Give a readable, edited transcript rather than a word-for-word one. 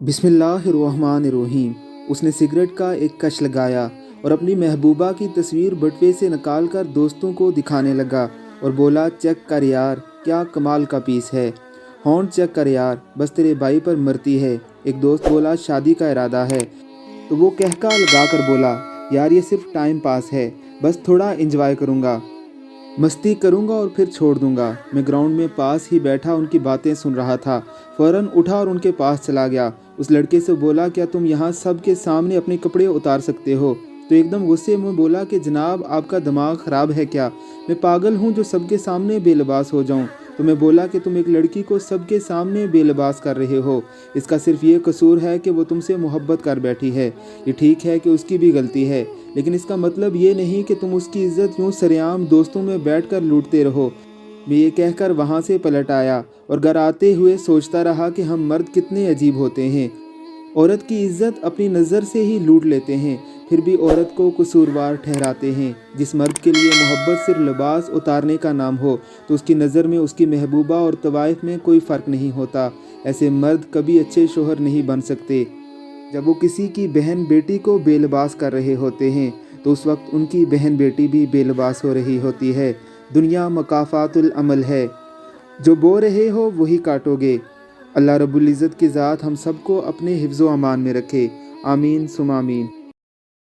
बिस्मिल्लाहिर्रहमानिर्रहीम। उसने सिगरेट का एक कश लगाया और अपनी महबूबा की तस्वीर बटुए से निकाल कर दोस्तों को दिखाने लगा और बोला, चेक कर यार, क्या कमाल का पीस है। होंठ चेक कर यार, बस तेरे भाई पर मरती है। एक दोस्त बोला, शादी का इरादा है। तो वो कहका लगा कर बोला, यार ये सिर्फ टाइम पास है, बस थोड़ा इंजॉय करूँगा, मस्ती करूंगा और फिर छोड़ दूंगा। मैं ग्राउंड में पास ही बैठा उनकी बातें सुन रहा था। फ़ौरन उठा और उनके पास चला गया। उस लड़के से बोला, क्या तुम यहाँ सब के सामने अपने कपड़े उतार सकते हो? तो एकदम गुस्से में बोला कि जनाब, आपका दिमाग ख़राब है क्या? मैं पागल हूँ जो सबके सामने बेलिबास हो जाऊँ? तो मैं बोला कि तुम एक लड़की को सबके सामने बेलिबास कर रहे हो। इसका सिर्फ ये कसूर है कि वो तुमसे मोहब्बत कर बैठी है। ये ठीक है कि उसकी भी गलती है, लेकिन इसका मतलब ये नहीं कि तुम उसकी इज्जत यूं सरेआम दोस्तों में बैठकर लूटते रहो। मैं ये कहकर वहाँ से पलट आया और घर आते हुए सोचता रहा कि हम मर्द कितने अजीब होते हैं। औरत की इज्जत अपनी नज़र से ही लूट लेते हैं, फिर भी औरत को कसूरवार ठहराते हैं। जिस मर्द के लिए मोहब्बत सिर्फ लिबास उतारने का नाम हो, तो उसकी नज़र में उसकी महबूबा और तवाइफ में कोई फ़र्क नहीं होता। ऐसे मर्द कभी अच्छे शोहर नहीं बन सकते। जब वो किसी की बहन बेटी को बेलिबास कर रहे होते हैं, तो उस वक्त उनकी बहन बेटी भी बेलिबास हो रही होती है। दुनिया मकाफ़ातुल अमल है, जो बो रहे हो वही काटोगे। अल्लाह रब्बुल इज़्ज़त की ज़ात हम सबको अपने हिफ्ज़ व अमान में रखे। आमीन सुम आमीन।